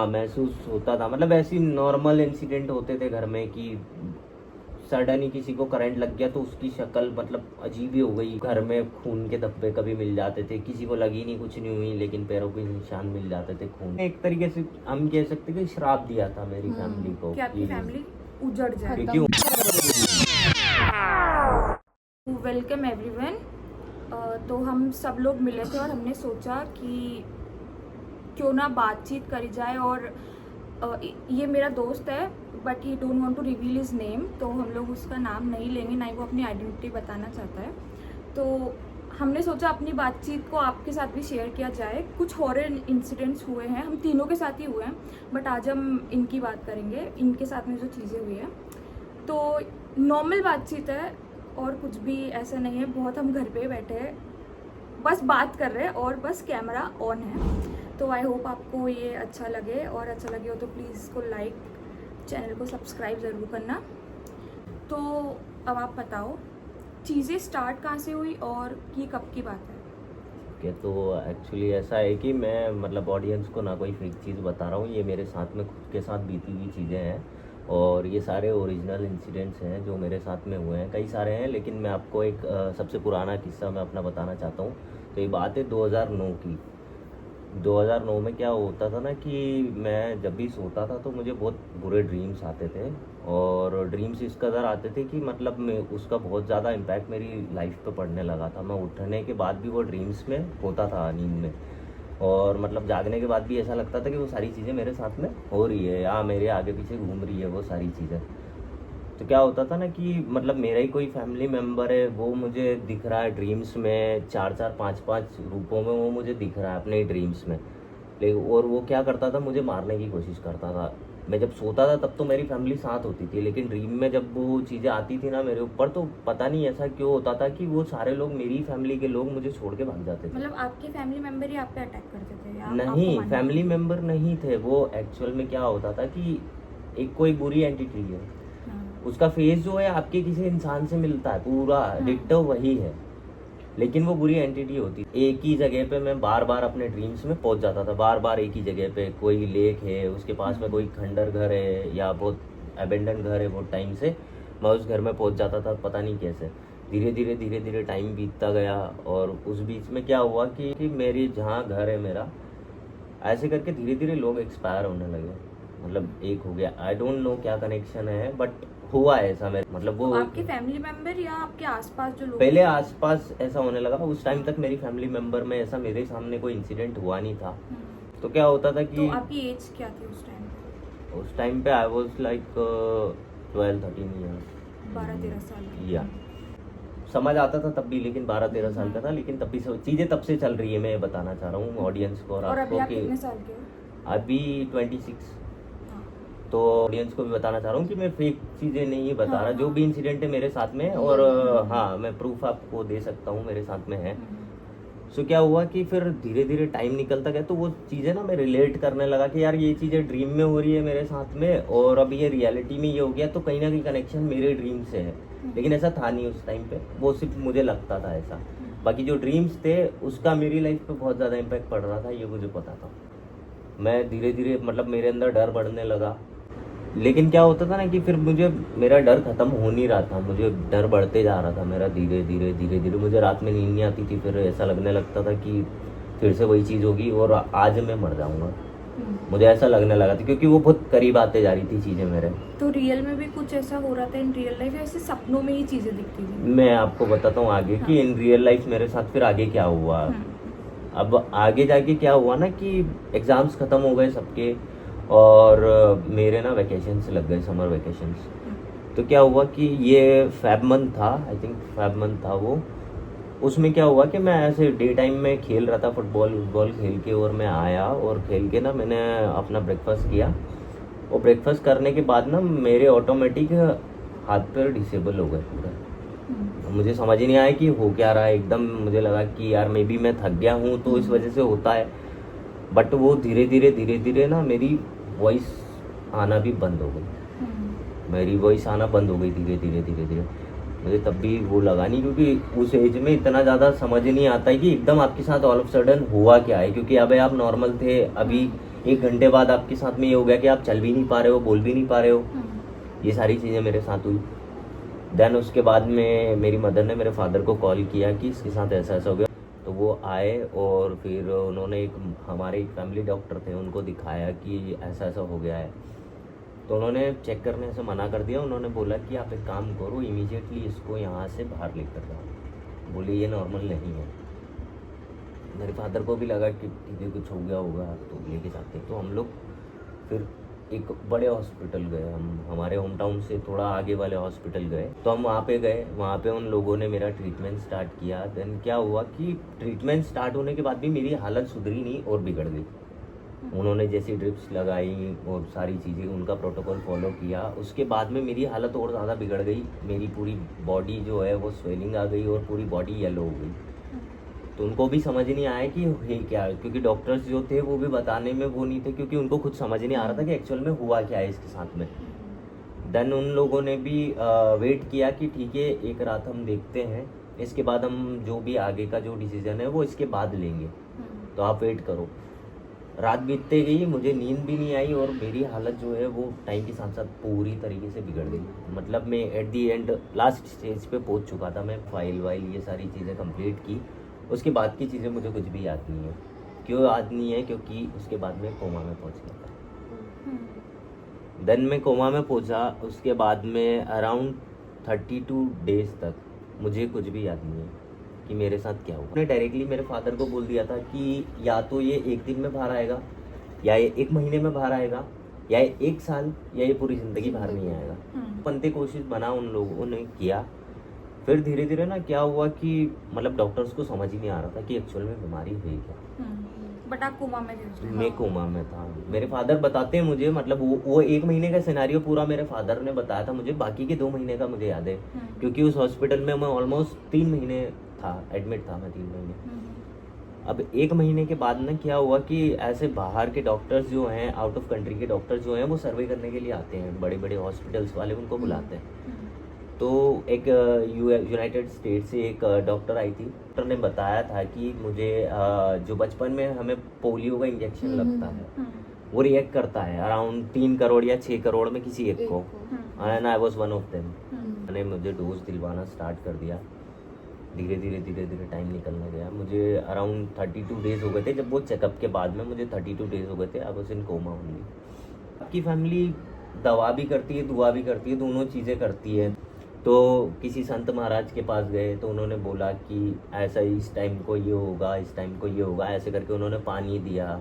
हाँ महसूस होता था, मतलब ऐसी नॉर्मल इंसिडेंट होते थे घर में कि सडन ही किसी को करंट लग गया तो उसकी शक्ल मतलब अजीब ही हो गई, घर में खून के धब्बे कभी मिल जाते थे, किसी को लगी नहीं, कुछ नहीं हुई, लेकिन पैरों के निशान मिल जाते थे खून। एक तरीके से हम कह सकते कि श्राप दिया था मेरी फैमिली को कि आपकी फैमिली उजड़ जाए। क्योंकि वेलकम एवरीवन। तो हम सब लोग मिले थे और हमने सोचा कि क्यों ना बातचीत करी जाए। और ये मेरा दोस्त है but he don't want to reveal his name, तो हम लोग उसका नाम नहीं लेंगे, ना ही वो अपनी आइडेंटिटी बताना चाहता है। तो हमने सोचा अपनी बातचीत को आपके साथ भी शेयर किया जाए। कुछ हॉरर इंसिडेंट्स हुए हैं, हम तीनों के साथ ही हुए हैं, बट आज हम इनकी बात करेंगे, इनके साथ में जो चीज़ें हुई हैं। तो नॉर्मल बातचीत है और कुछ भी ऐसा नहीं है, बहुत हम घर पे बैठे हैं, बस बात कर रहे हैं और बस कैमरा ऑन है। तो आई होप आपको ये अच्छा लगे, और अच्छा लगे हो तो प्लीज़ इसको लाइक, चैनल को सब्सक्राइब ज़रूर करना। तो अब आप बताओ चीज़ें स्टार्ट कहाँ से हुई और ये कब की बात है? के तो एक्चुअली ऐसा है कि मैं मतलब ऑडियंस को ना कोई फेक चीज़ बता रहा हूँ, ये मेरे साथ में खुद के साथ बीती हुई चीज़ें हैं और ये सारे ओरिजिनल इंसिडेंट्स हैं जो मेरे साथ में हुए हैं। कई सारे हैं लेकिन मैं आपको एक सबसे पुराना किस्सा मैं अपना बताना चाहता हूँ। तो ये बात है 2009 की। 2009 में क्या होता था ना कि मैं जब भी सोता था तो मुझे बहुत बुरे ड्रीम्स आते थे, और ड्रीम्स इस कदर आते थे कि मतलब मैं उसका बहुत ज़्यादा इम्पैक्ट मेरी लाइफ पे पड़ने लगा था। मैं उठने के बाद भी वो ड्रीम्स में होता था, नींद में, और मतलब जागने के बाद भी ऐसा लगता था कि वो सारी चीज़ें मेरे साथ में हो रही है या मेरे आगे पीछे घूम रही है वो सारी चीज़ें। तो क्या होता था ना कि मतलब मेरा ही कोई फैमिली मेम्बर है, वो मुझे दिख रहा है ड्रीम्स में, 4-4 5-5 रूपों में वो मुझे दिख रहा है अपने ड्रीम्स में। लेकिन और वो क्या करता था, मुझे मारने की कोशिश करता था। मैं जब सोता था तब तो मेरी फैमिली साथ होती थी, लेकिन ड्रीम में जब वो चीज़ें आती थी ना मेरे ऊपर, तो पता नहीं ऐसा क्यों होता था कि वो सारे लोग, मेरी फैमिली के लोग, मुझे छोड़ के भाग जाते थे। मतलब आपके फैमिली मेम्बर ही आप पे अटैक करते थे या नहीं, आपको फैमिली मेम्बर नहीं थे वो। एक्चुअल में क्या होता था कि एक कोई बुरी एंटिटी है, उसका फेस जो है आपके किसी इंसान से मिलता है, पूरा डिट्टो वही है, लेकिन वो बुरी एंटिटी होती। एक ही जगह पे मैं बार बार अपने ड्रीम्स में पहुंच जाता था, बार बार एक ही जगह पे। कोई लेक है, उसके पास में कोई खंडर घर है या बहुत अबेंडन घर है, बहुत टाइम से मैं उस घर में पहुंच जाता था, पता नहीं कैसे। धीरे धीरे टाइम बीतता गया, और उस बीच में क्या हुआ कि मेरी जहाँ घर है मेरा, ऐसे करके धीरे धीरे लोग एक्सपायर होने लगे। मतलब एक हो गया, आई डोंट नो क्या कनेक्शन है, बट हुआ है ऐसा मेरे, मतलब वो आपके फैमिली मेंबर या आपके आसपास जो लोग? पहले आसपास ऐसा होने लगा। उस टाइम तक मेरी फैमिली मेंबर में ऐसा मेरे सामने कोई इंसिडेंट हुआ नहीं था। तो क्या होता था कि तो आपकी एज क्या थी उस टाइम पे? उस टाइम पे आई वाज लाइक 12-13 ईयर्स, 12-13 साल या समझ आता था तब भी, लेकिन 12-13 साल का था। लेकिन तब भी चीज़ें तब से चल रही है, मैं बताना चाह रहा हूँ ऑडियंस को और और अभी आपको आप कि कितने साल के हो? अभी 26। तो ऑडियंस को भी बताना चाह रहा हूँ कि मैं फेक चीज़ें नहीं बता रहा, जो भी इंसिडेंट है मेरे साथ में, और हाँ मैं प्रूफ आपको दे सकता हूँ मेरे साथ में है। सो क्या हुआ कि फिर धीरे धीरे टाइम निकलता गया, तो वो चीज़ें ना मैं रिलेट करने लगा कि यार ये चीज़ें ड्रीम में हो रही है मेरे साथ में, और अभी ये रियलिटी में ये हो गया, तो कहीं ना कहीं कनेक्शन मेरे ड्रीम से है। लेकिन ऐसा था नहीं उस टाइम पे, वो सिर्फ मुझे लगता था ऐसा। बाकी जो ड्रीम्स थे उसका मेरी लाइफ पे बहुत ज़्यादा इम्पैक्ट पड़ रहा था, ये मुझे पता था। मैं धीरे धीरे मतलब मेरे अंदर डर बढ़ने लगा, लेकिन क्या होता था ना कि फिर मुझे मेरा डर खत्म हो नहीं रहा था, मुझे डर बढ़ते जा रहा था मेरा। धीरे धीरे मुझे रात में नींद नहीं आती थी, फिर ऐसा लगने लगता था कि फिर से वही चीज़ होगी और आज मैं मर जाऊंगा, मुझे ऐसा लगने लगा था, क्योंकि वो बहुत करीब आते जा रही थी चीज़ें मेरे। तो रियल में भी कुछ ऐसा हो रहा था इन रियल लाइफ, ऐसे सपनों में ही चीजें दिखती थी? मैं आपको बताता हूँ आगे कि इन रियल लाइफ मेरे साथ फिर आगे क्या हुआ। अब आगे जाके क्या हुआ ना कि एग्ज़ाम्स ख़त्म हो गए सबके, और मेरे ना वैकेशंस लग गए, समर वैकेशंस। तो क्या हुआ कि ये फैब मंथ था, आई थिंक फैब मंथ था वो। उसमें क्या हुआ कि मैं ऐसे डे टाइम में खेल रहा था, फुटबॉल खेल के, और मैं आया और खेल के ना मैंने अपना ब्रेकफास्ट किया, और ब्रेकफास्ट करने के बाद ना मेरे ऑटोमेटिक हाथ पैर डिसेबल हो गए पूरे। मुझे समझ ही नहीं आया कि हो क्या रहा है। एकदम मुझे लगा कि यार मे बी मैं थक गया हूँ तो इस वजह से होता है, बट वो धीरे धीरे ना मेरी वॉइस आना भी बंद हो गई, मेरी वॉइस आना बंद हो गई धीरे। मुझे तब भी वो लगा नहीं, क्योंकि उस एज में इतना ज़्यादा समझ नहीं आता है कि एकदम आपके साथ ऑल ऑफ सडन हुआ क्या है, क्योंकि अभी आप नॉर्मल थे, अभी 1 घंटे बाद आपके साथ में ये हो गया कि आप चल भी नहीं पा रहे हो, बोल भी नहीं पा रहे हो। ये सारी चीज़ें मेरे साथ हुई। देन उसके बाद में मेरी मदर ने मेरे फादर को कॉल किया कि इसके साथ ऐसा ऐसा हो गया। तो वो आए और फिर उन्होंने हमारे एक फैमिली डॉक्टर थे, उनको दिखाया कि ऐसा ऐसा हो गया है। तो उन्होंने चेक करने से मना कर दिया। उन्होंने बोला कि आप एक काम करो, इमीडिएटली इसको यहाँ से बाहर लेकर जाओ। बोले ये नॉर्मल नहीं है। मेरे फादर को भी लगा कि ठीक है कुछ हो गया होगा तो लेके जाते। तो हम लोग फिर एक बड़े हॉस्पिटल गए, हम हमारे होम टाउन से थोड़ा आगे वाले हॉस्पिटल गए। तो हम वहाँ पे गए, वहाँ पे उन लोगों ने मेरा ट्रीटमेंट स्टार्ट किया। देन क्या हुआ कि ट्रीटमेंट स्टार्ट होने के बाद भी मेरी हालत सुधरी नहीं और बिगड़ गई। उन्होंने जैसी ड्रिप्स लगाई और सारी चीज़ें उनका प्रोटोकॉल फॉलो किया, उसके बाद में मेरी हालत और ज़्यादा बिगड़ गई। मेरी पूरी बॉडी जो है वो स्वेलिंग आ गई और पूरी बॉडी येलो हो गई। तो उनको भी समझ नहीं आया कि है क्या, क्योंकि डॉक्टर्स जो थे वो भी बताने में वो नहीं थे, क्योंकि उनको खुद समझ नहीं आ रहा था कि एक्चुअल में हुआ क्या है इसके साथ में। देन उन लोगों ने भी वेट किया कि ठीक है एक रात हम देखते हैं, इसके बाद हम जो भी आगे का जो डिसीजन है वो इसके बाद लेंगे, तो आप वेट करो। रात बीतते गई, मुझे नींद भी नहीं आई और मेरी हालत जो है वो टाइम के साथ साथ पूरी तरीके से बिगड़ गई। मतलब मैं at the and last stage पे पहुंच चुका था। मैं फाइल वाइल ये सारी चीज़ें कंप्लीट की, उसके बाद की चीज़ें मुझे कुछ भी याद नहीं है। क्यों याद नहीं है? क्योंकि उसके बाद में कोमा में पहुंच गया था। देन मैं कोमा में पहुंचा, उसके बाद में अराउंड 32 डेज तक मुझे कुछ भी याद नहीं है कि मेरे साथ क्या हुआ। मैंने डायरेक्टली मेरे फादर को बोल दिया था कि या तो ये 1 दिन में बाहर आएगा, या ये 1 महीने में बाहर आएगा, या ये 1 साल, या ये पूरी ज़िंदगी बाहर नहीं आएगा। बनते कोशिश बना उन लोगों ने किया। फिर धीरे धीरे ना क्या हुआ कि मतलब डॉक्टर्स को समझ ही नहीं आ रहा था कि एक्चुअल में बीमारी हुई क्या। बट आप कोमा में थे? मैं कोमा में था। मेरे फादर बताते हैं मुझे, मतलब वो 1 महीने का सिनेरियो पूरा मेरे फादर ने बताया था मुझे, बाकी के 2 महीने का मुझे याद है, क्योंकि उस हॉस्पिटल में मैं ऑलमोस्ट 3 महीने था, एडमिट था मैं 3 महीने। अब 1 महीने के बाद ना क्या हुआ कि ऐसे बाहर के डॉक्टर्स जो हैं, आउट ऑफ कंट्री के डॉक्टर्स जो हैं, वो सर्वे करने के लिए आते हैं, बड़े बड़े हॉस्पिटल्स वाले उनको बुलाते हैं। तो एक यूनाइटेड स्टेट से एक डॉक्टर आई थी। डॉक्टर ने बताया था कि मुझे जो बचपन में हमें पोलियो का इंजेक्शन लगता है वो रिएक्ट करता है अराउंड 3 करोड़ या 6 करोड़ में किसी एक को, and I was one of them. मैंने मुझे डोज दिलवाना स्टार्ट कर दिया। धीरे धीरे टाइम निकलने गया। मुझे अराउंड 32 डेज हो गए थे जब वो चेकअप के बाद में, मुझे 32 डेज हो गए थे। I was in coma only. आपकी फैमिली दवा भी करती है, दुआ भी करती है, दोनों चीज़ें करती है। तो किसी संत महाराज के पास गए तो उन्होंने बोला कि ऐसा इस टाइम को ये होगा, इस टाइम को ये होगा, ऐसे करके उन्होंने पानी दिया।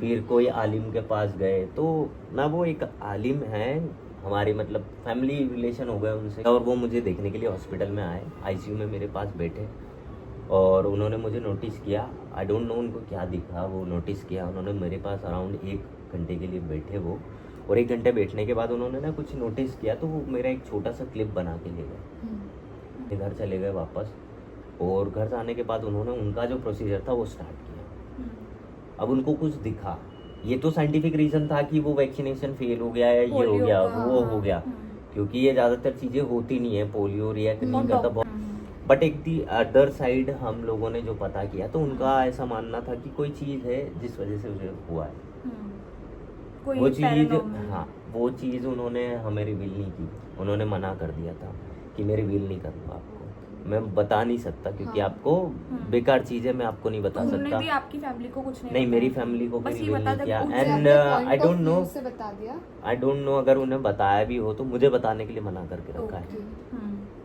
फिर कोई आलिम के पास गए, तो ना वो एक आलिम है हमारे, मतलब फैमिली रिलेशन हो गए उनसे, और वो मुझे देखने के लिए हॉस्पिटल में आए, आईसीयू में मेरे पास बैठे और उन्होंने मुझे नोटिस किया। आई डोंट नो उनको क्या दिखा, वो नोटिस किया। उन्होंने मेरे पास अराउंड 1 घंटे के लिए बैठे वो, और 1 घंटे बैठने के बाद उन्होंने ना कुछ नोटिस किया, तो वो मेरा एक छोटा सा क्लिप बना के ले गए। घर चले गए वापस, और घर जाने के बाद उन्होंने उनका जो प्रोसीजर था वो स्टार्ट किया। अब उनको कुछ दिखा, ये तो साइंटिफिक रीज़न था कि वो वैक्सीनेशन फेल हो गया है, ये हो गया, वो हो गया, क्योंकि ये ज़्यादातर चीज़ें होती नहीं है, पोलियो रिएक्ट नहीं करता बहुत। बट एक दी अदर साइड हम लोगों ने जो पता किया तो उनका ऐसा मानना था कि कोई चीज़ है जिस वजह से उसे हुआ है। वो चीज़, हाँ, वो चीज़ उन्होंने हमें रिवील नहीं की। उन्होंने मना कर दिया था कि मैं रिवील नहीं करूँगा आपको, मैं बता नहीं सकता, क्योंकि आपको बेकार चीज़ है, मैं आपको नहीं बता सकता। भी आपकी फैमिली को कुछ नहीं, मेरी फैमिली को भी रिवील नहीं किया। एंड आई डोंट नो अगर उन्हें बताया भी हो तो मुझे बताने के लिए मना करके रखा है,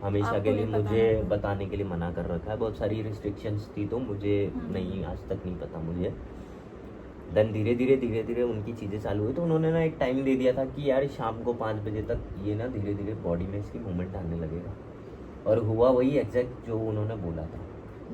हमेशा के लिए मुझे बताने के लिए मना कर रखा है। बहुत सारी रिस्ट्रिक्शंस थी तो मुझे नहीं, आज तक नहीं पता मुझे। देन धीरे धीरे उनकी चीज़ें चालू हुई, तो उन्होंने ना एक टाइम दे दिया था कि यार शाम को 5 बजे तक ये ना धीरे धीरे बॉडी में इसकी मूवमेंट आने लगेगा, और हुआ वही एग्जैक्ट जो उन्होंने बोला था।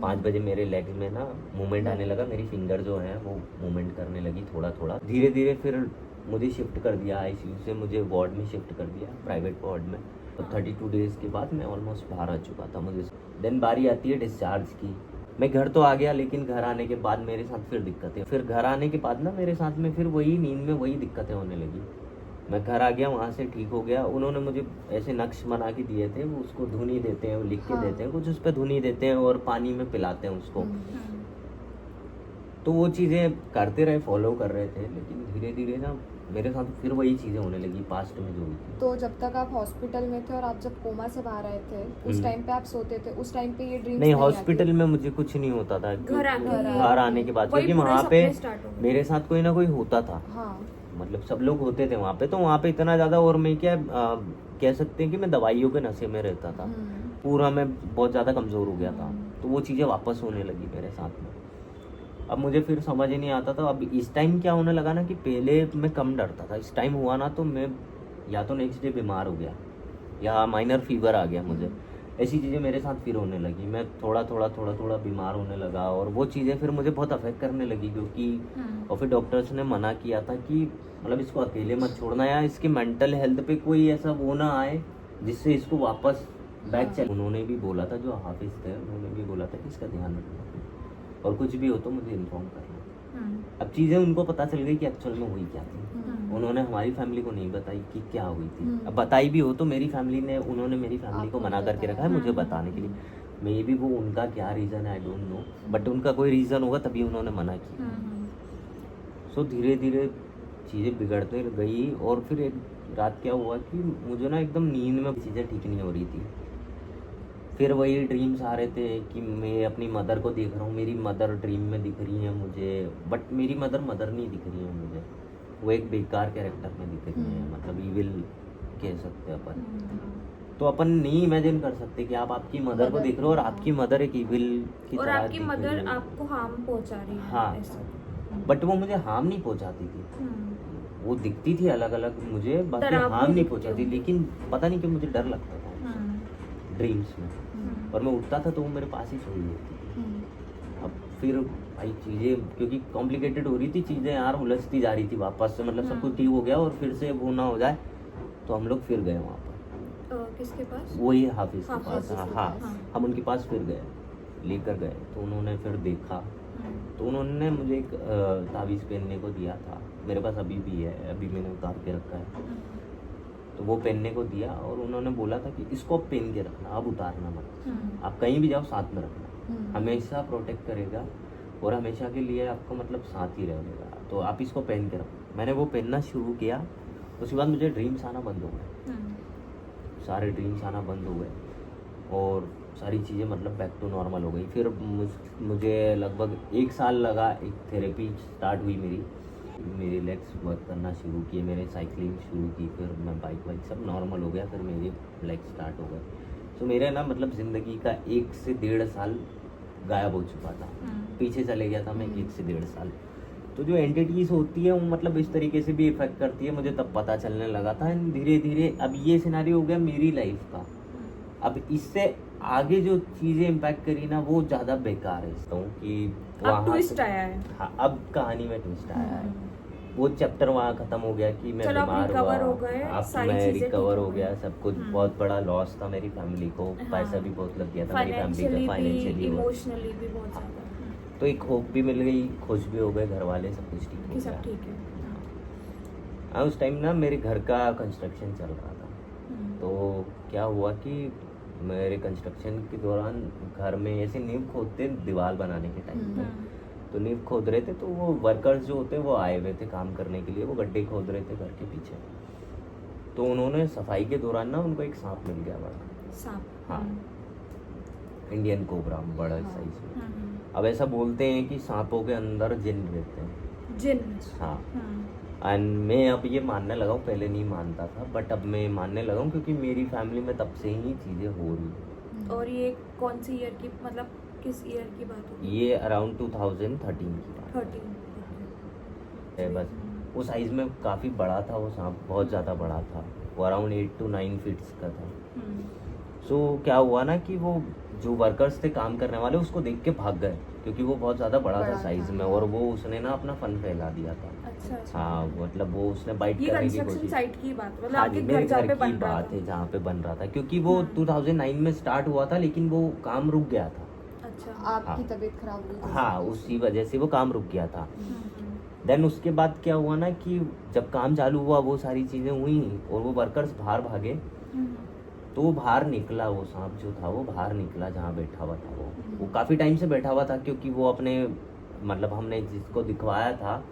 5 बजे मेरे लेग में ना मूवमेंट आने लगा, मेरी फिंगर जो है वो मूवमेंट करने लगी थोड़ा थोड़ा। धीरे धीरे फिर मुझे शिफ्ट कर दिया आईसीयू से, मुझे वार्ड में शिफ्ट कर दिया, प्राइवेट वार्ड में। तो 32 डेज़ के बाद मैं ऑलमोस्ट बाहर आ चुका था मुझे। देन बारी आती है डिस्चार्ज की। मैं घर तो आ गया, लेकिन घर आने के बाद मेरे साथ फिर दिक्कतें, फिर घर आने के बाद ना मेरे साथ में फिर वही नींद में वही दिक्कतें होने लगी। मैं घर आ गया, वहाँ से ठीक हो गया। उन्होंने मुझे ऐसे नक्श बना के दिए थे, वो उसको धुनी देते हैं, वो लिख के देते हैं कुछ, उस पर धुनी देते हैं और पानी में पिलाते हैं उसको। तो वो चीज़ें करते रहे, फॉलो कर रहे थे, लेकिन धीरे धीरे ना मेरे साथ फिर वही चीज़ें होने लगी पास्ट में जो हुई थी। तो जब तक आप हॉस्पिटल में थे और आप जब कोमा से बाहर आए थे उस टाइम पे आप सोते थे, उस टाइम पे ये ड्रीम्स नहीं, हॉस्पिटल में मुझे कुछ नहीं होता था, घर आने के बाद, वही क्योंकि पूरे वहाँ पे सपने start हो गए। मेरे साथ कोई ना कोई होता था, हाँ मतलब सब लोग होते थे वहाँ पे, तो वहाँ पे इतना ज़्यादा, और मैं क्या कह सकते हैं कि मैं दवाइयों के नशे में रहता था, पूरा मैं बहुत ज़्यादा कमज़ोर हो गया था, तो वो चीज़ें वापस होने लगी मेरे साथ में। अब मुझे फिर समझ ही नहीं आता था। अब इस टाइम क्या होने लगा ना कि पहले मैं कम डरता था, इस टाइम हुआ ना तो मैं या तो नेक्स्ट डे बीमार हो गया या माइनर फीवर आ गया मुझे, ऐसी चीज़ें मेरे साथ फिर होने लगी। मैं थोड़ा थोड़ा बीमार होने लगा, और वो चीज़ें फिर मुझे बहुत अफेक्ट करने लगी, क्योंकि और फिर डॉक्टर्स ने मना किया था कि मतलब इसको अकेले मत छोड़ना, या इसकी मेंटल हेल्थ पे कोई ऐसा वो ना आए जिससे इसको वापस बैक चले। उन्होंने भी बोला था, जो हाफिज थे उन्होंने भी बोला था कि इसका ध्यान रखना, और कुछ भी हो तो मुझे इन्फॉर्म करना। अब चीज़ें उनको पता चल गई कि एक्चुअल में हुई क्या थी। उन्होंने हमारी फैमिली को नहीं बताई कि क्या हुई थी। अब बताई भी हो तो मेरी फैमिली ने, उन्होंने मेरी फैमिली को मना करके रखा है मुझे बताने के लिए। मे बी वो उनका क्या रीज़न है आई डोंट नो, बट उनका कोई रीज़न होगा तभी उन्होंने मना किया। सो धीरे धीरे चीज़ें बिगड़ते गई, और फिर एक रात क्या हुआ कि मुझे ना एकदम नींद में चीज़ें ठीक नहीं हो रही थी। फिर वही ड्रीम्स आ रहे थे कि मैं अपनी मदर को देख रहा हूँ, मेरी मदर ड्रीम में दिख रही है मुझे, बट मेरी मदर नहीं दिख रही है मुझे, वो एक बेकार कैरेक्टर में दिख रही है, मतलब ईविल कह सकते हैं अपन। तो अपन नहीं इमेजिन कर सकते कि आप आपकी मदर को देख रहे हो और आपकी मदर एक ईविल की और तरह आपकी दिख रही मदर है। आपको हार्म पहुंचा रही है। हाँ, बट वो मुझे हार्म नहीं पहुंचाती थी, वो दिखती थी अलग अलग मुझे, बाकी डरावनी हार्म नहीं दिखती पहुंचाती, होंगी। लेकिन पता नहीं क्यों मुझे डर लगता था ड्रीम्स में, और मैं उठता था तो वो मेरे पास ही सोई होती थी। अब फिर भाई चीज़ें क्योंकि कॉम्प्लिकेटेड हो रही थी, चीज़ें यार उलझती जा रही थी वापस से, मतलब सब कुछ ठीक हो गया और फिर से वो ना हो जाए, तो हम लोग फिर गए वहाँ पर। किसके पास? वही हाफिज के हाफिज पास। के हाँ, पास। हम उनके पास फिर गए, लेकर गए, तो उन्होंने फिर देखा, तो उन्होंने मुझे एक तावीज़ पहनने को दिया था, मेरे पास अभी भी है, अभी मैंने उतार के रखा है, तो वो पहनने को दिया, और उन्होंने बोला था कि इसको पहन के रखना, अब उतारना मत, आप कहीं भी जाओ साथ में रखना, हमेशा प्रोटेक्ट करेगा और हमेशा के लिए आपको मतलब साथ ही रहेगा, तो आप इसको पहन के रखो। मैंने वो पहनना शुरू किया, उसके बाद मुझे ड्रीम्स आना बंद हो गए, सारे ड्रीम्स आना बंद हो गए, और सारी चीज़ें मतलब बैक टू नॉर्मल हो गई। फिर मुझे लगभग 1 साल लगा, एक थेरेपी स्टार्ट हुई मेरे लेग्स वर्क करना शुरू किए, मैंने साइकिलिंग शुरू की, फिर मैं बाइक सब नॉर्मल हो गया, फिर मेरे लेग्स स्टार्ट हो गए। तो मेरे ना मतलब ज़िंदगी का 1 से 1.5 साल गायब हो चुका था, पीछे चले गया था मैं 1 से 1.5 साल। तो जो एंटिटीज़ होती है वो मतलब इस तरीके से भी इफेक्ट करती है, मुझे तब पता चलने लगा था। धीरे धीरे अब ये सिनेरियो हो गया मेरी लाइफ का, अब इससे आगे जो चीज़ें इम्पैक्ट करी ना वो ज़्यादा बेकार है, कि अब ट्विस्ट आया है। हाँ, अब कहानी में ट्विस्ट आया है, वो चैप्टर वहाँ खत्म हो गया कि मैं बीमार हुआ, अब मैं रिकवर हो गया, सब कुछ। बहुत बड़ा लॉस था मेरी फैमिली को, पैसा भी बहुत लग गया था मेरी फैमिली का, फाइनेंशियली, इमोशनली भी बहुत ज़्यादा। तो एक होप भी मिल गई, खुश भी हो गए घर वाले, सब कुछ ठीक हो सब गया। ठीक है। हाँ, उस टाइम ना मेरे घर का कंस्ट्रक्शन चल रहा था, तो क्या हुआ कि मेरे कंस्ट्रक्शन के दौरान घर में ऐसे नींव खोदते दीवार बनाने के टाइम पे, तो नींव खोद रहे थे, तो वो वर्कर्स जो होते हैं वो आए हुए थे काम करने के लिए, वो गड्ढे खोद रहे थे घर के पीछे, तो उन्होंने सफाई के दौरान ना उनको एक सांप मिल गया, बड़ा सांप। हाँ, इंडियन कोबरा, बड़ा साइज में। अब ऐसा बोलते हैं कि सांपों के अंदर जिन रहते हैं, जिन। हाँ, एंड मैं अब ये मानने लगा हूँ, पहले नहीं मानता था, बट अब मैं मानने लगा हूँ, क्योंकि मेरी फैमिली में तब से ही चीज़ें हो रही हैं। और ये कौन सी ईयर की, मतलब किस ईयर की बात होगी? ये अराउंड 2013 की बात 13। है। बस वो साइज़ में काफ़ी बड़ा था, वो सांप बहुत ज़्यादा बड़ा था, वो अराउंड 8 to 9 फीट्स का था। सो क्या हुआ ना कि वो जो वर्कर्स थे काम करने वाले, उसको देख के भाग गए, क्योंकि वो बहुत ज़्यादा बड़ा था साइज़ में, और वो उसने ना अपना फन फैला दिया था। अच्छा। हाँ, मतलब वो उसने बाइट करने की कंस्ट्रक्शन कोशिश। साइट की बात, मतलब हाँ आपके जी, मेरे घर जहाँ घर पे की बन रहा बात था। है, जहाँ पे बन रहा था, क्योंकि वो 2009 में स्टार्ट हुआ था, लेकिन वो काम रुक गया था। अच्छा। आपकी तबीयत खराब हुई थी? हाँ, उसी वजह से वो काम रुक गया था। देन उसके बाद क्या हुआ ना कि जब काम चालू हुआ, वो सारी चीज़ें हुई और वो वर्कर्स बाहर भागे, तो वो बाहर निकला, वो सांप जो था वो बाहर निकला जहाँ बैठा हुआ था। वो काफ़ी टाइम से बैठा हुआ था, क्योंकि वो अपने मतलब हमने जिसको दिखवाया था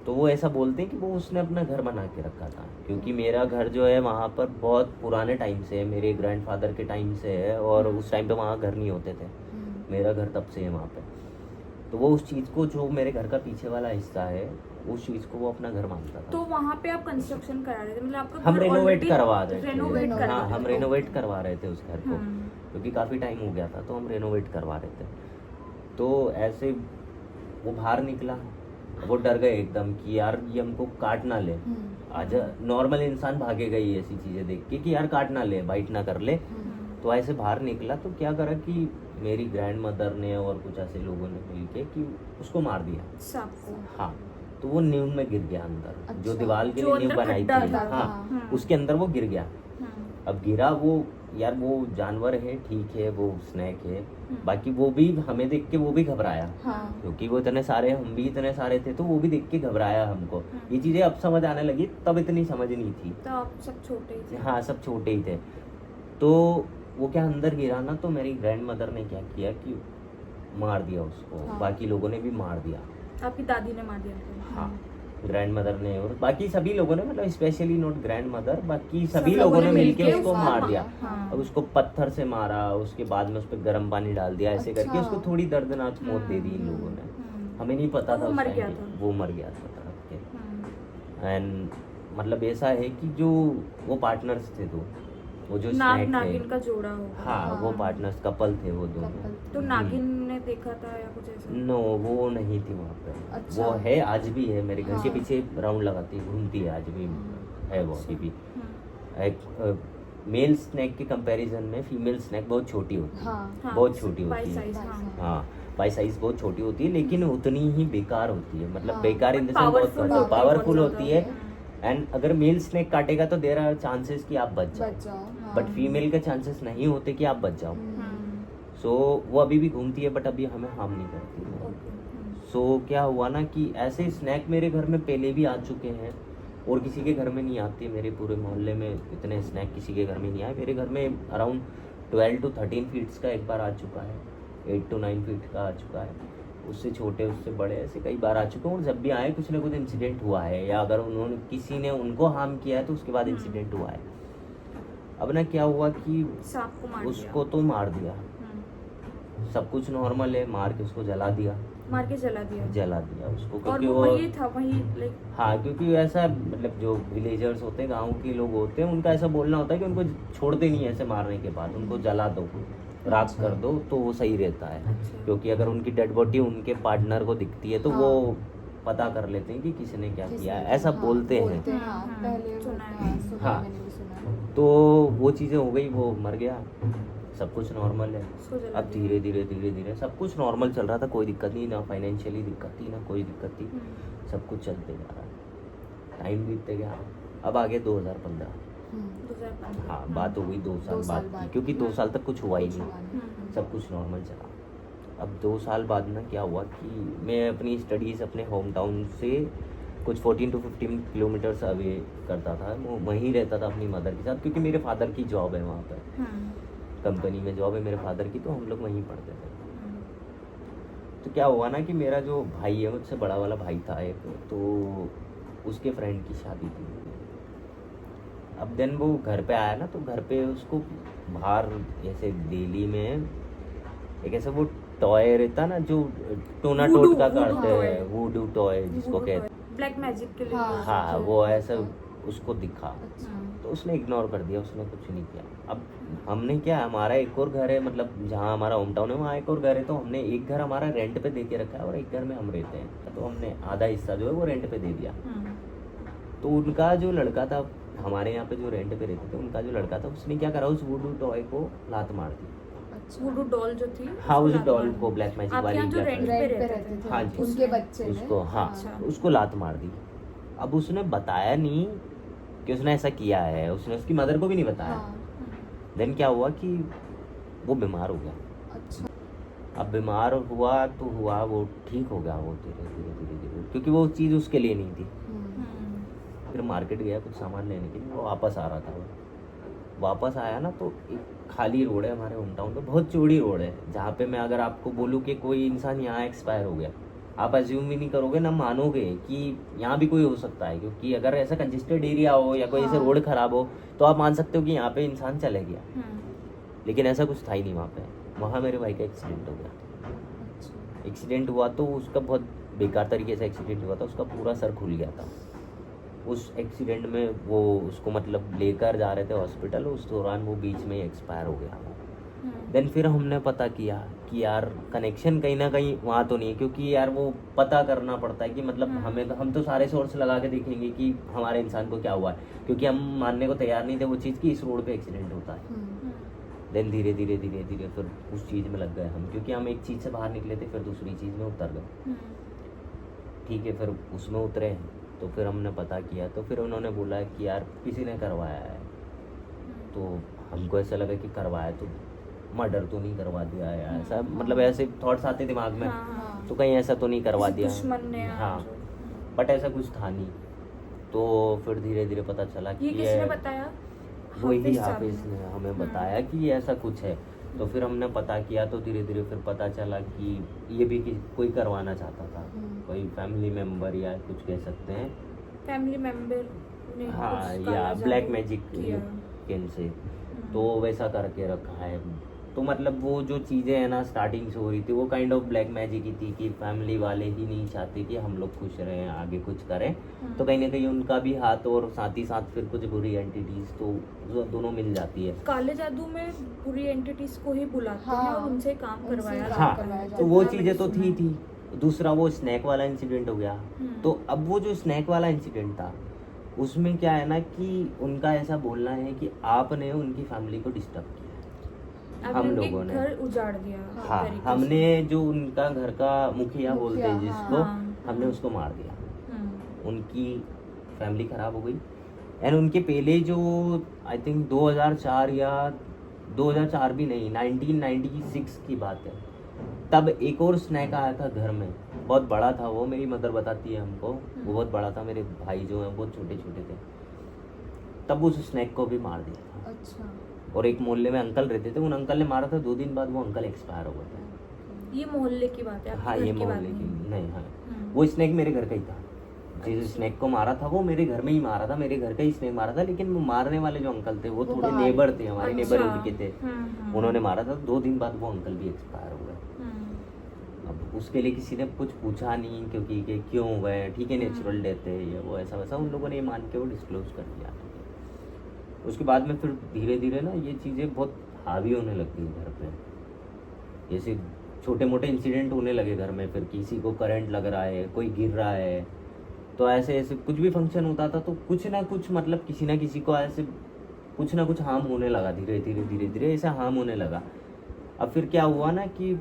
तो वो ऐसा बोलते हैं कि वो उसने अपना घर बना के रखा था, क्योंकि मेरा घर जो है वहाँ पर बहुत पुराने टाइम से है, मेरे ग्रैंडफादर के टाइम से है, और उस टाइम पे वहाँ घर नहीं होते थे। मेरा घर तब से है वहाँ पे। तो वो उस चीज़ को, जो मेरे घर का पीछे वाला हिस्सा है, उस चीज़ को वो अपना घर मानता था। तो वहाँ पे आप कंस्ट्रक्शन करा रहे थे, मतलब आपका हम घर रेनोवेट already करवा रहे थे। रेनोवेट करा हाँ, रहे हम थे। रेनोवेट करवा रहे थे उस घर को, हम्म। क्योंकि काफ़ी टाइम हो गया था, तो हम रेनोवेट करवा रहे थे। तो ऐसे वो बाहर निकला, वो डर गए एकदम कि यार ये हमको काट ना ले। आज नॉर्मल इंसान भागेगा ही ऐसी चीज़ें देख के कि यार काट ना ले, बाइट ना कर ले। तो ऐसे बाहर निकला तो क्या करा कि मेरी ग्रैंड मदर ने और कुछ ऐसे लोगों ने मिलके कि उसको मार दिया सांप को। हाँ, तो वो नींव में गिर गया अंदर, जो अच्छा। दीवार के जो लिए नींव अंदर बनाई खड्डा थी, था। हाँ, उसके अंदर वो गिर गया। अब गिरा वो, यार वो जानवर है, ठीक है, वो स्नैक है, बाकी वो भी हमें देख के वो भी घबराया, हाँ। क्योंकि वो इतने सारे, हम भी इतने सारे थे, तो वो भी देख के घबराया हमको। ये चीजें अब समझ आने लगी, तब इतनी समझ नहीं थी। तो आप सब छोटे ही थे। हाँ, सब छोटे ही थे। तो वो क्या अंदर गिरा ना, तो मेरी ग्रैंड मदर ने क्या किया कि मार दिया उसको। हाँ। बाकी लोगों ने भी मार दिया। आपकी दादी ने मार दिया था। हाँ, ग्रैंड मदर ने और बाकी सभी लोगों ने, मतलब स्पेशली नॉट ग्रैंड मदर, बाकी सभी सब लोगों ने लोगों ने मिलके मिलके उसको उसको मार मारा। दिया। हाँ। अब उसको पत्थर से मारा, उसके बाद में उस पर गर्म पानी डाल दिया, ऐसे करके अच्छा। उसको थोड़ी दर्दनाक मौत दे दी इन लोगों ने। हमें नहीं पता तो था वो उस मर टाइम गया पे, था। वो मर गया था तड़प के। एंड मतलब ऐसा है कि जो वो पार्टनर्स थे, दो वो जो नाग स्नैक नागिन थे, का जोड़ा होगा। हाँ, वो पार्टनर्स कपल थे वो दोनों। कपल। तो नागिन ने देखा था या कुछ ऐसा? नो, वो नहीं थी वहाँ पे। अच्छा। वो है, आज भी है, मेरे घर के हाँ। पीछे राउंड लगाती है, घूमती है, आज भी है वो अभी भी। हम्म। एक मेल स्नैक के कंपैरिजन में फीमेल स्नैक बहुत छोटी होती है। हाँ। हाँ, बहुत छोटी बाई होती है। साइज, हाँ। हाँ, बाई साइज बहुत छोटी होती है, लेकिन उतनी ही बेकार होती है। मतलब हाँ, बेकार इन द सेंस powerful बहुत होती है, पावरफुल बहुत होती ज़्यादा। है। एंड अगर मेल स्नैक काटेगा तो देयर आर चांसेस कि आप बच जाओ, बच जाओ। हाँ। बट फीमेल के चांसेस नहीं होते कि आप बच जाओ। हम्म। सो वो अभी भी घूमती है, बट अभी हमें हार्म नहीं करती है। सो क्या हुआ ना कि ऐसे स्नैक मेरे घर में पहले भी आ चुके हैं, और किसी के घर में नहीं आते। मेरे पूरे मोहल्ले में इतने स्नैक किसी के घर में नहीं आए। मेरे घर में अराउंड 12 to 13 फीट्स का एक बार आ चुका है, 8 to 9 फीट का आ चुका है, उससे छोटे उससे बड़े ऐसे कई बार आ चुके हैं। और जब भी आए कुछ ना कुछ इंसिडेंट हुआ है, या अगर उन्होंने किसी ने उनको हार्म किया है तो उसके बाद इंसिडेंट हुआ है। अब ना क्या हुआ कि सांप को मार उसको तो मार दिया, सब कुछ नॉर्मल है, मार के उसको जला दिया, मार के जला दिया उसको, और क्योंकि वो वो, वही था, वही लाइक। हाँ, क्योंकि ऐसा मतलब जो विलेजर्स होते हैं, गांव के लोग होते हैं, उनका ऐसा बोलना होता है कि उनको छोड़ते नहीं है ऐसे मारने के बाद, उनको जला दो, राख कर दो, तो वो सही रहता है। अच्छा। क्योंकि अगर उनकी डेड बॉडी उनके पार्टनर को दिखती है तो हाँ। वो पता कर लेते हैं कि किसने क्या किसी किया है, ने- ऐसा हाँ, बोलते हैं। हाँ, पहले सुना है। हाँ, सुना हाँ। मैंने भी सुना। तो वो चीज़ें हो गई, वो मर गया, सब कुछ नॉर्मल है। उसको जला अब दिया। धीरे धीरे धीरे धीरे सब कुछ नॉर्मल चल रहा था, कोई दिक्कत नहीं, ना फाइनेंशियली दिक्कत थी, ना कोई दिक्कत थी, सब कुछ चलते जा रहा है। टाइम बीतते गया, अब आगे 2015। 2015। हाँ, बात हो गई 2 साल 2 साल बाद की, बाद। क्योंकि 2 साल तक कुछ हुआ ही नहीं, हम्म। सब कुछ नॉर्मल चला। अब 2 साल बाद ना क्या हुआ कि मैं अपनी स्टडीज़ अपने होम टाउन से कुछ 14 to 15 किलोमीटर्स अवे करता था, वो वहीं रहता था अपनी मदर के साथ, क्योंकि मेरे फादर की जॉब है वहाँ पर, कंपनी में जॉब है मेरे फादर की, तो हम लोग वहीं पढ़ते थे। तो क्या हुआ ना कि मेरा जो भाई है, मुझसे बड़ा वाला भाई था एक, तो उसके फ्रेंड की शादी थी। अब देन वो घर पे आया ना, तो घर पे उसको बाहर ऐसे दिल्ली में एक ऐसा वो टॉय रहता ना, जो टोना टोट का वुडू करते टॉय। हैं, वुडू टॉय जिसको कहते ब्लैक मैजिक के लिए। हाँ। हाँ, वो ऐसा उसको दिखा, अच्छा। तो उसने इग्नोर कर दिया, उसने कुछ नहीं किया। अब हमने क्या, हमारा एक और घर है, मतलब जहाँ हमारा होम टाउन है वहाँ एक और घर है, तो हमने एक घर हमारा रेंट पे दे के रखा है और एक घर में हम रहते हैं, तो हमने आधा हिस्सा जो है वो रेंट पे दे दिया। तो उनका जो लड़का था, हमारे यहाँ पे जो रेंट पे रहते थे, उनका जो लड़का था, उसने क्या करा, उस वुडू टॉय को लात मार दी। अच्छा। वुडू डॉल जो थी, हाँ, उस उसको डॉल लात को, मार ब्लैक मैजिक आपके वाली यहाँ जो black रेंट magic, रेंट पे पे रहते रहते थे हाँ जी। उनके बच्चे ने। उसको, हाँ, अच्छा। उसको लात मार दी। अब उसने बताया नहीं कि उसने ऐसा किया है, उसने उसकी मदर को भी नहीं बताया। हाँ। देन क्या हुआ कि वो बीमार हो गया। अच्छा। अब बीमार हुआ तो हुआ, वो ठीक हो गया वो धीरे धीरे धीरे धीरे, क्योंकि वो चीज़ उसके लिए नहीं थी। फिर मार्केट गया कुछ सामान लेने के लिए, वो वापस आ रहा था। वो वापस आया ना, तो एक खाली रोड है हमारे होम टाउन पे, बहुत चौड़ी रोड है, जहाँ पे मैं अगर आपको बोलूँ कि कोई इंसान यहाँ एक्सपायर हो गया आप अज्यूम भी नहीं करोगे ना मानोगे कि यहाँ भी कोई हो सकता है, क्योंकि अगर ऐसा कंजेस्टेड एरिया हो या कोई ऐसे हाँ। रोड खराब हो तो आप मान सकते हो कि यहाँ पे इंसान चले गया, हम्म। लेकिन ऐसा कुछ था ही नहीं वहाँ पे। वहाँ मेरे भाई का एक्सीडेंट हो गया। अच्छा। एक्सीडेंट हुआ तो उसका बहुत बेकार तरीके से एक्सीडेंट हुआ था, उसका पूरा सर खुल गया था। उस एक्सीडेंट में वो उसको मतलब लेकर जा रहे थे हॉस्पिटल, उस दौरान वो बीच में एक्सपायर हो गया। देन फिर हमने पता किया कि यार कनेक्शन कहीं ना कहीं वहाँ तो नहीं है, क्योंकि यार वो पता करना पड़ता है कि मतलब हमें हम तो सारे सोर्स लगा के देखेंगे कि हमारे इंसान को क्या हुआ है, क्योंकि हम मानने को तैयार नहीं थे वो चीज़ कि इस रोड पे एक्सीडेंट होता है। देन धीरे धीरे धीरे धीरे फिर उस चीज़ में लग गए हम, क्योंकि हम एक चीज़ से बाहर निकले थे फिर दूसरी चीज़ में उतर गए। ठीक है, फिर उसमें उतरे हैं तो फिर हमने पता किया, तो फिर उन्होंने बोला कि यार किसी ने करवाया है। तो हमको ऐसा लगा कि करवाया तो मर्डर तो नहीं करवा दिया है, ऐसा मतलब ऐसे थॉट्स आते दिमाग में, तो कहीं ऐसा तो नहीं करवा दिया। दुश्मन ने हाँ, बट ऐसा कुछ था नहीं। तो फिर धीरे धीरे पता चला कि ये किसने बताया? वही हाफिज साहब हाफिज ने हमें बताया कि ऐसा कुछ है। तो फिर हमने पता किया तो धीरे धीरे फिर पता चला कि ये भी कि कोई करवाना चाहता था, कोई फैमिली मेम्बर या कुछ कह सकते हैं, फैमिली मेंबर ने हाँ, कुछ या काला ब्लैक जादू मैजिक किया। से। तो वैसा करके रखा है। तो मतलब वो जो चीज़ें हैं ना स्टार्टिंग से हो रही थी वो काइंड ऑफ ब्लैक मैजिक ही थी कि फैमिली वाले ही नहीं चाहते कि हम लोग खुश रहें, आगे कुछ करें। तो कहीं ना कहीं उनका भी हाथ और साथ ही साथ फिर कुछ बुरी एंटिटीज तो दोनों मिल जाती है। काले जादू में बुरी एंटिटीज को ही बुलाते हैं और उनसे काम करवाया हाँ, जाता है। तो वो जितना चीज़ें तो मैंने थी। दूसरा वो स्नैक वाला इंसिडेंट हो गया। तो अब वो जो स्नैक वाला इंसिडेंट था उसमें क्या है ना कि उनका ऐसा बोलना है कि आपने उनकी फैमिली को डिस्टर्ब किया, अब हम उनके लोगों ने। घर उजाड़ दिया एक हाँ, तरीके से। हमने जो उनका घर का मुखिया बोलते हैं जिसको, हाँ। हमने उसको मार दिया। हम्म। उनकी फैमिली खराब हो गई। एंड उनके पहले जो आई थिंक 2004 या 2004 भी नहीं, 1996 की बात है, तब एक और स्नैक आया था घर में, बहुत बड़ा था वो, मेरी मदर बताती है हमको, वो बहुत बड़ा था, मेरे भाई जो हैं बहुत छोटे छोटे थे, तब उस स्नैक को भी मार दिया था। अच्छा। और एक मोहल्ले में अंकल रहते थे, उन अंकल ने मारा था, 2 दिन बाद वो अंकल एक्सपायर हो गए थे। ये मोहल्ले की बात है, आपके हाँ, घर ये की बात मोहल्ले की नहीं। नहीं, हाँ, हम्म। वो स्नैक मेरे घर का ही था। जिस स्नैक को मारा था वो मेरे घर में ही मारा था, मेरे घर का ही स्नैक मारा था, लेकिन वो मारने वाले जो अंकल थे वो थोड़े बाहर। नेबर थे, हमारे अच्छा। नेबरहुड के थे। हम्म। उन्होंने मारा था, 2 दिन बाद वो अंकल भी एक्सपायर हो गए। हम्म। अब उसके लिए किसी ने कुछ पूछा नहीं, क्योंकि कि क्यों हुए, ठीक है नेचुरल डेथ है ये वो ऐसा वैसा, उन लोगों ने ये मान के वो डिस्क्लोज कर दिया। उसके बाद में फिर धीरे धीरे ना ये चीज़ें बहुत हावी होने लग गई घर पे। जैसे छोटे मोटे इंसिडेंट होने लगे घर में, फिर किसी को करंट लग रहा है, कोई गिर रहा है, तो ऐसे ऐसे कुछ भी फंक्शन होता था तो कुछ ना कुछ मतलब किसी ना किसी को ऐसे कुछ ना कुछ हार्म होने लगा, धीरे धीरे धीरे धीरे ऐसा हार्म होने लगा। अब फिर क्या हुआ ना कि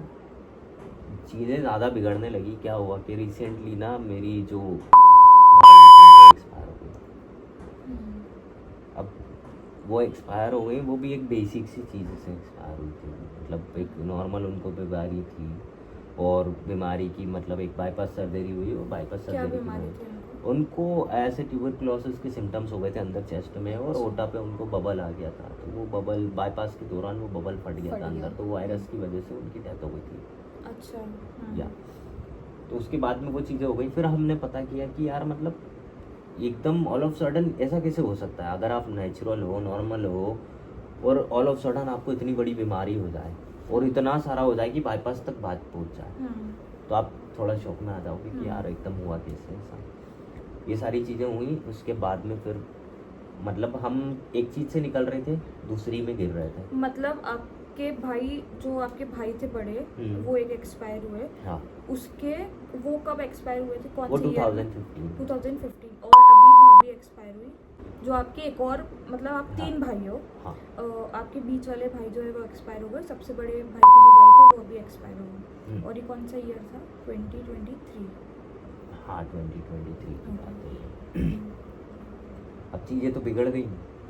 चीज़ें ज़्यादा बिगड़ने लगी। क्या हुआ कि रिसेंटली ना मेरी जो एक्सपायर हो गई। अब वो एक्सपायर हो गई, वो भी एक बेसिक सी चीज़ से एक्सपायर हुई थी, मतलब एक नॉर्मल उनको बीमारी थी, और बीमारी की मतलब एक बाईपास सर्जरी हुई, और बाईपास क्या सर्जरी बीमारी की थी उनको ऐसे ट्यूबरक्लोसिस के सिम्टम्स हो गए थे अंदर चेस्ट में, और ओटा पे उनको बबल आ गया था। तो वो बबल बाईपास के दौरान वो बबल फट गया था अंदर, तो वायरस की वजह से उनकी डेथ हो गई थी। अच्छा। या तो उसके बाद में वो चीज़ें हो गई। फिर हमने पता किया कि यार मतलब एकदम ऑल ऑफ सडन ऐसा कैसे हो सकता है, अगर आप नेचुरल हो, नॉर्मल हो, और ऑल ऑफ सडन आपको इतनी बड़ी बीमारी हो जाए और इतना सारा हो जाए कि बाईपास तक बात पहुंच जाए, तो आप थोड़ा शौक में आ जाओगे कि यार एकदम हुआ कैसे ऐसा। ये सारी चीज़ें हुई। उसके बाद में फिर मतलब हम एक चीज़ से निकल रहे थे, दूसरी में गिर रहे थे। मतलब आपके भाई, जो आपके भाई थे बड़े, वो एक एक्सपायर हुए। हाँ, उसके वो कब एक्सपायर हुए थे, कौन वो से ईयर में? 2015। 2015। और अभी भाभी एक्सपायर हुई, जो आपके एक और मतलब आप 3 भाई हो। हाँ, आपके बीच वाले भाई जो है वो एक्सपायर हो गए, सबसे बड़े भाई की जो वाइफ है वो अभी एक्सपायर हो गई। और ये कौन सा ईयर था? 2023। हाँ, 2023 की बात है। अब चीज़ें तो बिगड़ गई,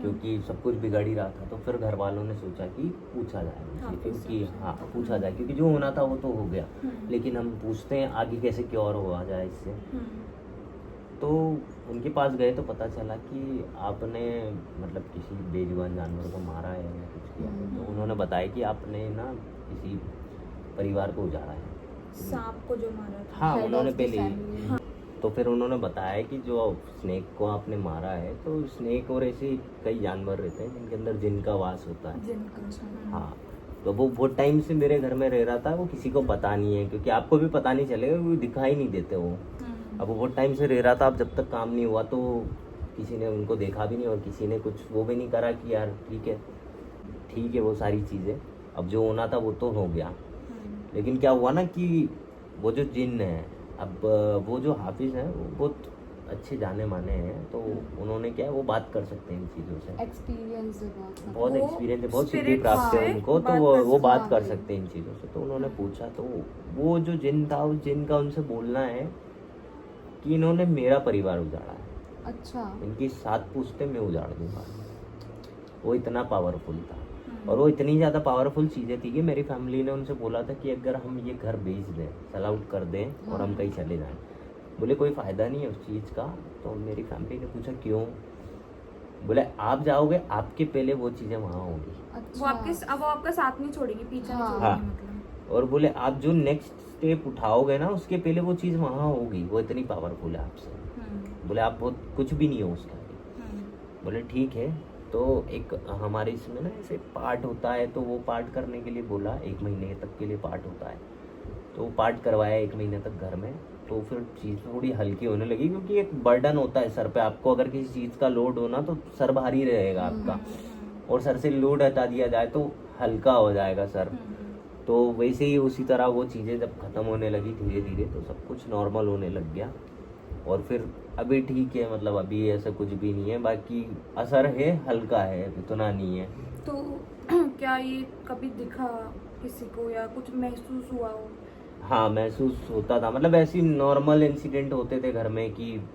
क्योंकि सब कुछ बिगड़ ही रहा था। तो फिर घर वालों ने सोचा कि पूछा जाए मुझे, क्योंकि हाँ पूछा जाए, क्योंकि जो होना था वो तो हो गया, लेकिन हम पूछते हैं आगे कैसे क्योर हो आ जाए इससे। तो उनके पास गए तो पता चला कि आपने मतलब किसी बेजुबान जानवर को मारा है या कुछ किया है। तो उन्होंने बताया कि आपने ना किसी परिवार को उजाड़ा है। सांप को जो मारा था। हाँ Head उन्होंने of the पहले family। हाँ। तो फिर उन्होंने बताया कि जो स्नेक को आपने मारा है, तो स्नेक और ऐसे कई जानवर रहते हैं जिनके अंदर जिन का वास होता है। जिनका हाँ, तो वो बहुत टाइम से मेरे घर में रह रहा था, वो किसी को पता नहीं है, क्योंकि आपको भी पता नहीं चलेगा, वो दिखाई नहीं देते वो। अब वो बहुत टाइम से रह रहा था, अब जब तक काम नहीं हुआ तो किसी ने उनको देखा भी नहीं और किसी ने कुछ वो भी नहीं करा कि यार ठीक है वो सारी चीज़ें, अब जो होना था वो तो हो गया। लेकिन क्या हुआ ना कि वो जो जिन है, अब वो जो हाफिज़ हैं वो बहुत अच्छे जाने माने हैं, तो उन्होंने क्या है वो बात कर सकते हैं इन चीज़ों से, एक्सपीरियंस बहुत वो एक्सपीरियंस है, बहुत सिद्धि spirit प्राप्त है से उनको, तो बात वो कर वो बात हाँ, कर वही। सकते हैं इन चीज़ों से। तो उन्होंने पूछा, तो वो जो जिन था उस जिन का उनसे बोलना है कि इन्होंने मेरा परिवार उजाड़ा है, अच्छा। इनकी 7 पुश्तें मैं उजाड़ दूंगा। वो इतना पावरफुल था, और वो इतनी ज़्यादा पावरफुल चीज़ें थी कि मेरी फैमिली ने उनसे बोला था कि अगर हम ये घर बेच दें, सेल आउट कर दें और हम कहीं चले जाएं, बोले कोई फ़ायदा नहीं है उस चीज़ का। तो मेरी फैमिली ने पूछा क्यों, बोले आप जाओगे, आपके पहले वो चीज़ें वहाँ होंगी, अच्छा। वो आपका साथ नहीं छोड़ेगी, पीछा नहीं हाँ। छोड़ेगी हाँ। मतलब। और बोले आप जो नेक्स्ट स्टेप उठाओगे ना, उसके पहले वो चीज़ वहाँ होगी, वो इतनी पावरफुल है आपसे। बोले आप बहुत कुछ भी नहीं हो उसका आगे। बोले ठीक है। तो एक हमारे इसमें ना ऐसे पार्ट होता है, तो वो पार्ट करने के लिए बोला 1 महीने तक के लिए पार्ट होता है, तो वो पार्ट करवाया 1 महीने तक घर में। तो फिर चीज़ थोड़ी हल्की होने लगी, क्योंकि एक बर्डन होता है सर पे, आपको अगर किसी चीज़ का लोड हो ना तो सर भारी रहेगा आपका, और सर से लोड हटा दिया जाए तो हल्का हो जाएगा सर। तो वैसे ही उसी तरह वो चीज़ें जब ख़त्म होने लगी धीरे धीरे, तो सब कुछ नॉर्मल होने लग गया, और फिर अभी ठीक है, मतलब अभी ऐसा कुछ भी नहीं है, बाकी असर है हल्का है, इतना नहीं है। तो क्या ये कभी दिखा किसी को या कुछ महसूस हुआ हो? हाँ महसूस होता था, मतलब ऐसी नॉर्मल इंसिडेंट होते थे घर में कि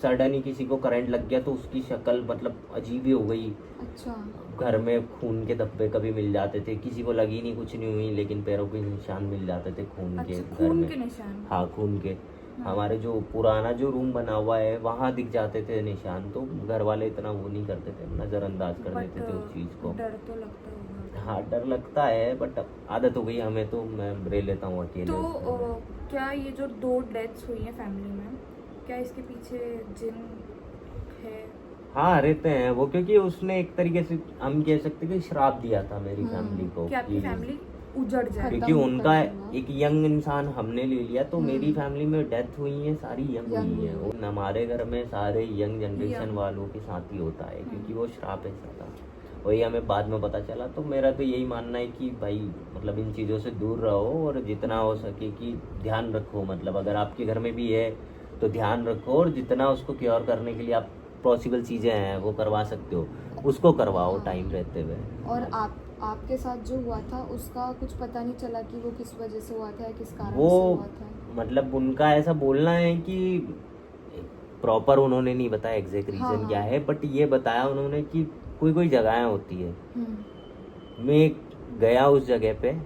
सडन ही किसी को करंट लग गया तो उसकी शक्ल मतलब अजीब ही हो गई। अच्छा। घर में खून के धब्बे कभी मिल जाते थे, किसी को लगी नहीं, कुछ नहीं हुई, लेकिन पैरों के निशान मिल जाते थे खून के अच्छा, घर खून में। के निशान। हाँ खून के, हमारे जो पुराना जो रूम बना हुआ है वहाँ दिख जाते थे निशान, तो घर वाले इतना वो नहीं करते थे, नज़रअंदाज कर देते थे उस चीज़ को। डर तो लगता होगा। हाँ डर लगता है, बट आदत हो गई हमें, तो मैं रह लेता हूँ अकेले तो उसमें। क्या ये जो 2 डेथ्स हुई हैं फैमिली में, क्या इसके पीछे जिन है? हाँ रहते हैं वो, क्योंकि उसने एक तरीके से हम कह सकते हैं कि श्राप दिया था मेरी फैमिली को कि आपकी कि- फैमिली उजड़ जाए। क्योंकि खत्म उनका कर देना। एक यंग इंसान हमने ले लिया, तो मेरी फैमिली में डेथ हुई है सारी यंग Young हुई है। हुई वो हमारे घर में सारे यंग जनरेशन Young। वालों के साथ ही होता है, क्योंकि वो श्राप ऐसा था, वही हमें बाद में पता चला। तो मेरा तो यही मानना है कि भाई मतलब इन चीज़ों से दूर रहो, और जितना हो सके कि ध्यान रखो, मतलब अगर आपके घर में भी है तो ध्यान रखो, और जितना उसको क्योर करने के लिए आप पॉसिबल चीज़ें हैं वो करवा सकते हो, उसको करवाओ टाइम रहते हुए। और आपके साथ जो हुआ था उसका कुछ पता नहीं चला कि वो किस वजह से हुआ था या किस कारण वो से हुआ था? मतलब उनका ऐसा बोलना है कि प्रॉपर उन्होंने नहीं बताया एग्जैक्ट रीजन हाँ, क्या हाँ। है, बट ये बताया उन्होंने कि कोई जगहें होती है, हम्म। मैं गया उस जगह पे,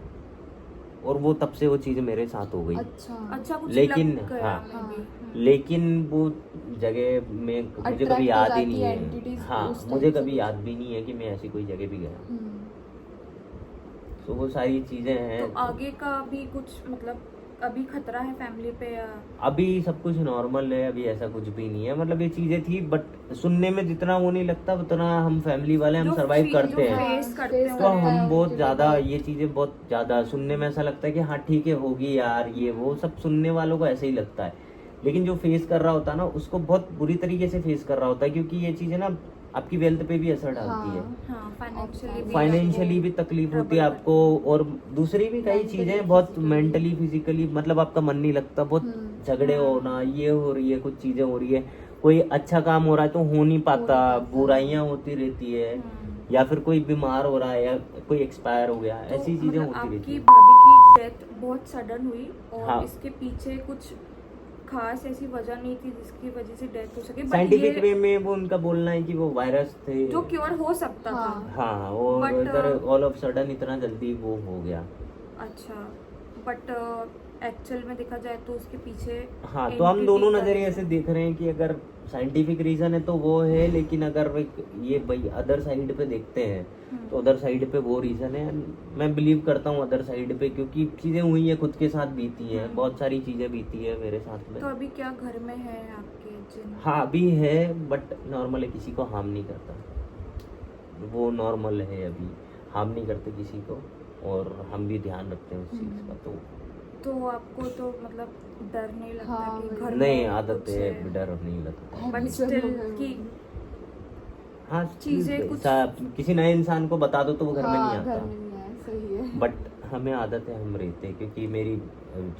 और वो तब से वो चीज़ मेरे साथ हो गई। अच्छा। कुछ लेकिन लग गया हाँ, maybe। लेकिन वो जगह में मुझे Attract कभी हो याद ही जाती नहीं है है। entities हाँ उस मुझे type से कभी कुछ। याद भी नहीं है कि मैं ऐसी कोई जगह भी गया। हम्म। तो वो सारी चीज़ें हैं। तो आगे का भी कुछ मतलब अभी खतरा है फैमिली पे या? अभी सब कुछ नॉर्मल है, अभी ऐसा कुछ भी नहीं है, मतलब ये चीज़ें थी, बट सुनने में जितना वो नहीं लगता उतना हम फैमिली वाले हम जो सर्वाइव फी- करते जो हैं। फेस करते हैं तो उन्हें- हम बहुत उनके ज़्यादा लिए ये चीज़ें बहुत ज़्यादा सुनने में ऐसा लगता है कि हाँ ठीक है होगी यार, ये वो सब सुनने वालों को ऐसे ही लगता है, लेकिन जो फेस कर रहा होता है ना उसको बहुत बुरी तरीके से फेस कर रहा होता है, क्योंकि ये चीज़ें ना आपकी वेल्थ पे भी असर डालती है, हाँ फाइनेंशियली भी फाइनेंशियली भी तकलीफ होती है आपको, और दूसरी भी कई Mentally, चीज़ें बहुत physically। मेंटली फिजिकली, मतलब आपका मन नहीं लगता, बहुत झगड़े होना, ये हो रही है, कुछ चीज़ें हो रही है, कोई अच्छा काम हो रहा है तो हो नहीं पाता, बुराइयां होती रहती है, या फिर कोई बीमार हो रहा है या कोई एक्सपायर हो गया, तो ऐसी चीज़ें मतलब होती रहती आपकी है। भाभी की डेथ बहुत सडन हुई और हाँ। इसके पीछे कुछ खास ऐसी वजह नहीं थी जिसकी वजह से डेथ हो सके, बट साइंटिफिक ये वे में वो उनका बोलना है कि वो वायरस थे, जो क्योर हो सकता हाँ। था। हाँ, और But, इधर ऑल ऑफ सडन इतना जल्दी वो हो गया। अच्छा, बट एक्चुअल में देखा जाए तो उसके पीछे हाँ, तो हम entity दोनों का नज़रिए reason से देख रहे हैं कि अगर साइंटिफिक रीज़न है तो वो है, लेकिन अगर ये भाई अदर साइड पे देखते हैं तो अदर साइड पे वो रीज़न है। मैं बिलीव करता हूँ अदर साइड पे, क्योंकि चीज़ें हुई हैं, खुद के साथ बीती हैं, बहुत सारी चीज़ें बीती है मेरे साथ में। तो अभी क्या घर में है आपके जिन? हाँ, अभी है, बट नॉर्मल है, किसी को हार्म नहीं करता, वो नॉर्मल है, अभी हार्म नहीं करते किसी को, और हम भी ध्यान रखते हैं उस चीज़ का। तो आपको तो मतलब डर नहीं लगता हाँ, कि वही। घर नहीं, में आदत कुछ है, डर नहीं लगता। बट Habitual स्टिल हो गए कि हाँ, चीज़ें कुछ किसी नए इंसान को बता दो तो वो घर में नहीं हाँ, घर आता, में नहीं आया, सही है। बट हमें आदत है, हम रहते हैं, क्योंकि मेरी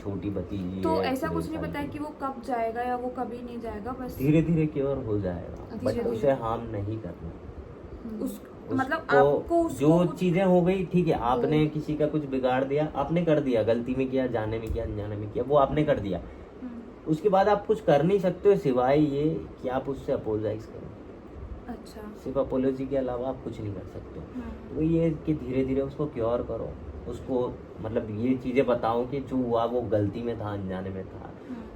छोटी भतीजी तो है, ऐसा कुछ 1.5 नहीं साल पता है की। कि वो कब जाएगा या वो कभी नहीं जाएगा, बस धीरे धीरे क्योर हो जाएगा, बट धीरे-धीरे। उसे हार्म नहीं करना। उस मतलब उसको आपको उसको जो कुछ- चीजें हो गई, ठीक है, आपने किसी का कुछ बिगाड़ दिया, आपने कर दिया, गलती में किया, जाने में किया, अनजाने में किया, वो आपने कर दिया, हम्म, उसके बाद आप कुछ कर नहीं सकते हो सिवाय ये कि आप उससे अपोजाइज करो। अच्छा सिर्फ अपोलॉजी के अलावा आप कुछ नहीं कर सकते। हम्म, तो ये कि धीरे धीरे उसको क्योर करो, उसको मतलब ये चीज़ें बताओ कि जो हुआ वो गलती में था, अनजाने में था,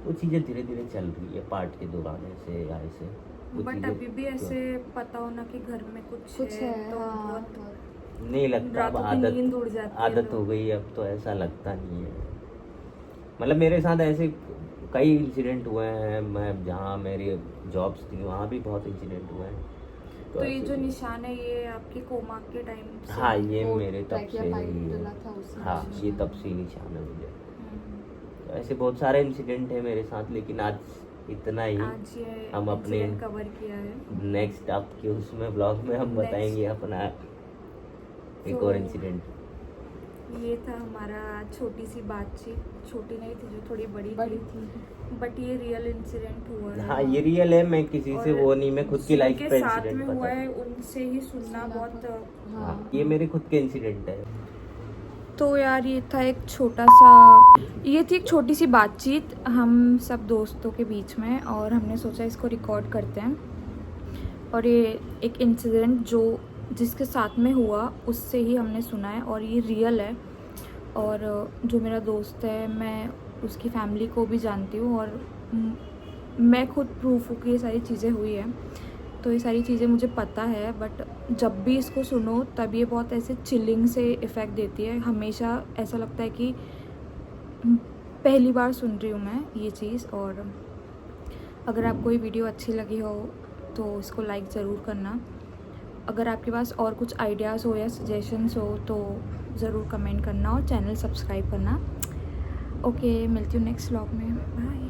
वो चीज़ें धीरे धीरे चल रही है पार्ट के दौरान, ऐसे या ऐसे वो बट चीज़ें अभी भी ऐसे पता होना कि घर में कुछ है तो हाँ, बहुत बहुत। नहीं लगता, अब रातों की नींद उड़ जाती है आदत तो। हो गई, अब तो ऐसा लगता नहीं है। मतलब मेरे साथ ऐसे कई इंसिडेंट हुए हैं, मैं जहाँ मेरी जॉब्स थी वहाँ भी बहुत इंसिडेंट हुए हैं। तो ये ऐसे- जो निशान है ये आपके कोमा के टाइम से हाँ, ये वो मेरे तब trachea से pipe ही है। डला था उसमें। हाँ, ये तब से ही निशान है मुझे। हम्म, तो ऐसे बहुत सारे इंसिडेंट है मेरे साथ, लेकिन आज इतना ही। आज ये हम अपने इंसिडेंट कवर किया है। नेक्स्ट आपके उसमें ब्लॉग में हम Next. बताएंगे अपना एक तो- और इंसिडेंट। ये था हमारा छोटी सी बातचीत, छोटी नहीं थी, जो थोड़ी बड़ी बड़ी थी, थी। बट ये रियल इंसिडेंट हुआ है। हाँ, ये रियल है, मैं किसी से और वो नहीं, मैं खुद की लाइफ जिनके पे साथ इंसिडेंट में हुआ बता। है उनसे ही सुनना बहुत हाँ, ये मेरे खुद के इंसिडेंट है। तो यार ये था एक छोटा सा, ये थी एक छोटी सी बातचीत हम सब दोस्तों के बीच में, और हमने सोचा इसको रिकॉर्ड करते हैं। और ये एक इंसिडेंट जो जिसके साथ में हुआ उससे ही हमने सुना है, और ये रियल है। और जो मेरा दोस्त है, मैं उसकी फैमिली को भी जानती हूँ, और मैं खुद प्रूफ हूँ कि ये सारी चीज़ें हुई हैं। तो ये सारी चीज़ें मुझे पता है, बट जब भी इसको सुनो तब ये बहुत ऐसे चिलिंग से इफ़ेक्ट देती है। हमेशा ऐसा लगता है कि पहली बार सुन रही हूँ मैं ये चीज़। और अगर आपको ये वीडियो अच्छी लगी हो तो इसको लाइक ज़रूर करना। अगर आपके पास और कुछ आइडियाज़ हो या सजेशंस हो तो ज़रूर कमेंट करना, और चैनल सब्सक्राइब करना। ओके, मिलती हूँ नेक्स्ट व्लॉग में, बाय।